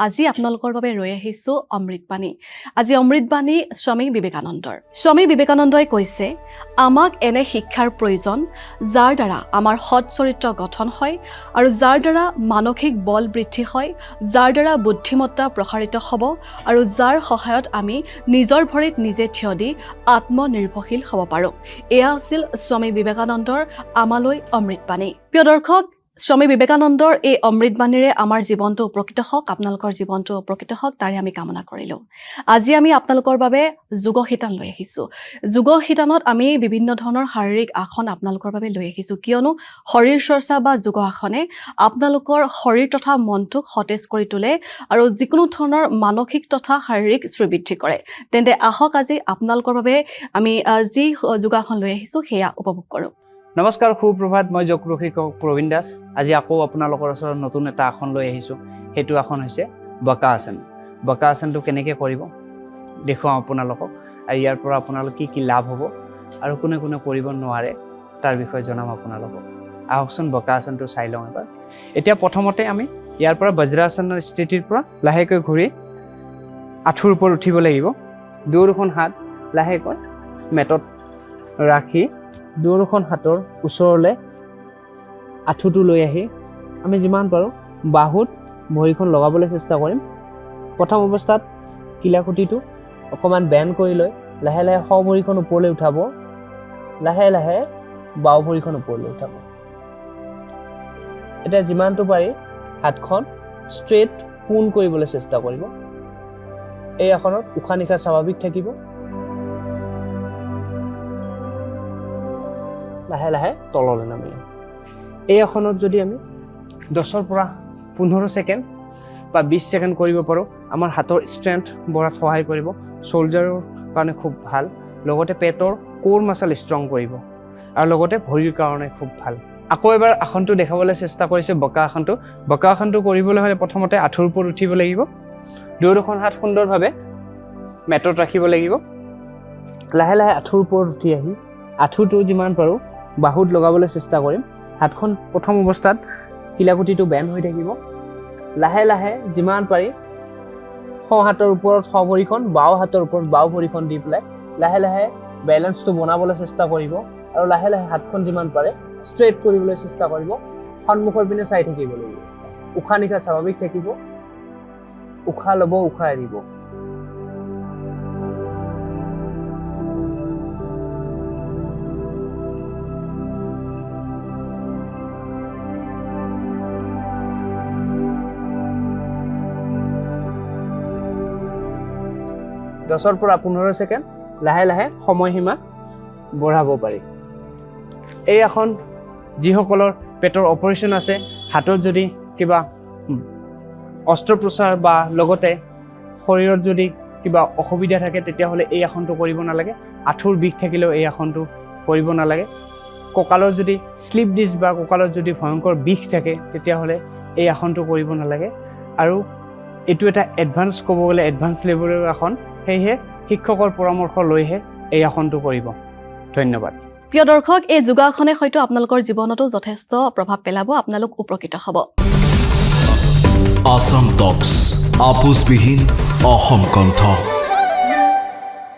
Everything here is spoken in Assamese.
আজি আপোনালোকৰ বাবে ৰৈ আহিছো অমৃতবাণী। আজি অমৃতবাণী স্বামী বিবেকানন্দৰ। স্বামী বিবেকানন্দই কৈছে, আমাক এনে শিক্ষাৰ প্ৰয়োজন যাৰ দ্বাৰা আমাৰ সৎ চৰিত্ৰ গঠন হয় আৰু যাৰ দ্বাৰা মানসিক বল বৃদ্ধি হয়, যাৰ দ্বাৰা বুদ্ধিমত্তা প্ৰসাৰিত হ'ব আৰু যাৰ সহায়ত আমি নিজৰ ভৰিত নিজে থিয় দি আত্মনিৰ্ভৰশীল হ'ব পাৰোঁ। এয়া আছিল স্বামী বিবেকানন্দৰ আমালৈ অমৃতবাণী। প্ৰিয় দৰ্শক, স্বামী বিবেকানন্দৰ এই অমৃতবাণীৰে আমাৰ জীৱনটো উপকৃত হওক, আপোনালোকৰ জীৱনটো উপকৃত হওক, তাৰে আমি কামনা কৰিলোঁ। আজি আমি আপোনালোকৰ বাবে যোগ শিতান লৈ আহিছোঁ। যোগ শিতানত আমি বিভিন্ন ধৰণৰ শাৰীৰিক আসন আপোনালোকৰ বাবে লৈ আহিছোঁ, কিয়নো শৰীৰ চৰ্চা বা যোগ আসনে আপোনালোকৰ শৰীৰ তথা মনটোক সতেজ কৰি তোলে আৰু যিকোনো ধৰণৰ মানসিক তথা শাৰীৰিক শ্ৰীবৃদ্ধি কৰে। তেন্তে আহক আজি আপোনালোকৰ বাবে আমি যি যোগাসন লৈ আহিছোঁ সেয়া উপভোগ কৰোঁ। নমস্কাৰ, সুপ্ৰভাত। মই যোগ প্ৰশিক্ষক প্ৰবীণ দাস। আজি আকৌ আপোনালোকৰ ওচৰত নতুন এটা আসন লৈ আহিছোঁ। সেইটো আসন হৈছে বকা আসন। বকা আসনটো কেনেকৈ কৰিব দেখুৱাওঁ আপোনালোকক, আৰু ইয়াৰ পৰা আপোনালোক কি লাভ হ'ব আৰু কোনে কোনে কৰিব নোৱাৰে তাৰ বিষয়ে জনাম আপোনালোকক। আহকচোন বকা আসনটো চাই লওঁ এবাৰ। এতিয়া প্ৰথমতে আমি ইয়াৰ পৰা বজ্ৰাসনৰ স্থিতিৰ পৰা লাহেকৈ ঘূৰি আঁঠুৰ ওপৰত উঠিব লাগিব। দুয়োখন হাত লাহেকৈ মেটত ৰাখি দুয়োখন হাতৰ ওচৰলৈ আঁঠুটো লৈ আহি আমি যিমান পাৰোঁ বাহুত ভৰিখন লগাবলৈ চেষ্টা কৰিম। প্ৰথম অৱস্থাত কিলাকুটিটো অকণমান বেণ্ড কৰি লৈ লাহে লাহে সোঁ ভৰিখন ওপৰলৈ উঠাব, লাহে লাহে বাওঁ ভৰিখন ওপৰলৈ উঠাব। এতিয়া যিমানটো পাৰি হাতখন ষ্ট্ৰেইট পোন কৰিবলৈ চেষ্টা কৰিব। এই আসনত উশাহ নিশাহ স্বাভাৱিক থাকিব। লাহে লাহে তললৈ নামি আহিম। এই আসনত যদি আমি 10 পৰা 15 ছেকেণ্ড বা 20 ছেকেণ্ড কৰিব পাৰোঁ, আমাৰ হাতৰ ষ্ট্ৰেংথ বঢ়াত সহায় কৰিব, শোল্ডাৰৰ কাৰণে খুব ভাল, লগতে পেটৰ কোৰ মাছল ষ্ট্ৰং কৰিব আৰু লগতে ভৰিৰ কাৰণে খুব ভাল। আকৌ এবাৰ আসনটো দেখাবলৈ চেষ্টা কৰিছে বকা আসনটো। বকা আসনটো কৰিবলৈ হ'লে প্ৰথমতে আঁঠুৰ ওপৰত উঠিব লাগিব। দুয়োখন হাত সুন্দৰভাৱে মেটত ৰাখিব লাগিব। লাহে লাহে আঁঠুৰ ওপৰত উঠি আহি আঁঠুটো যিমান পাৰোঁ বাহুত লগাবলৈ চেষ্টা কৰিম। হাতখন প্ৰথম অৱস্থাত কিলাকুটিটো বেণ্ড হৈ থাকিব। লাহে লাহে যিমান পাৰি সোঁ হাতৰ ওপৰত সোঁ ভৰিখন, বাওঁ হাতৰ ওপৰত বাওঁ ভৰিখন দি পেলাই লাহে লাহে বেলেঞ্চটো বনাবলৈ চেষ্টা কৰিব আৰু লাহে লাহে হাতখন যিমান পাৰে ষ্ট্ৰেইট কৰিবলৈ চেষ্টা কৰিব। সন্মুখৰ পিনে চাই থাকিব লাগিব। উশাহ নিশাহ স্বাভাৱিক থাকিব। উশাহ ল'ব, উশাহ এৰিব। দহৰ পৰা 15 ছেকেণ্ড লাহে লাহে সময়সীমা বঢ়াব পাৰি। এই আসন যিসকলৰ পেটৰ অপাৰেশ্যন আছে, হাতত যদি কিবা অস্ত্ৰোপচাৰ বা লগতে শৰীৰত যদি কিবা অসুবিধা থাকে তেতিয়াহ'লে এই আসনটো কৰিব নালাগে। আঁঠুৰ বিষ থাকিলেও এই আসনটো কৰিব নালাগে। কঁকালৰ যদি শ্লিপ ডিস্ক বা কঁকালত যদি ভয়ংকৰ বিষ থাকে তেতিয়াহ'লে এই আসনটো কৰিব নালাগে। আৰু এইটো এটা এডভান্স, ক'ব গ'লে এডভান্স লেভেলৰ আসন, সেয়েহে শিক্ষকৰ পৰামৰ্শ লৈহে এই আসনটো কৰিব। ধন্যবাদ। প্ৰিয় দৰ্শক, এই যোগাসনে হয়তো আপোনালোকৰ জীৱনতো যথেষ্ট প্ৰভাৱ পেলাব, আপোনালোক উপকৃত হ'ব। আসাম টক্স, আপোচবিহীন অসম কণ্ঠ।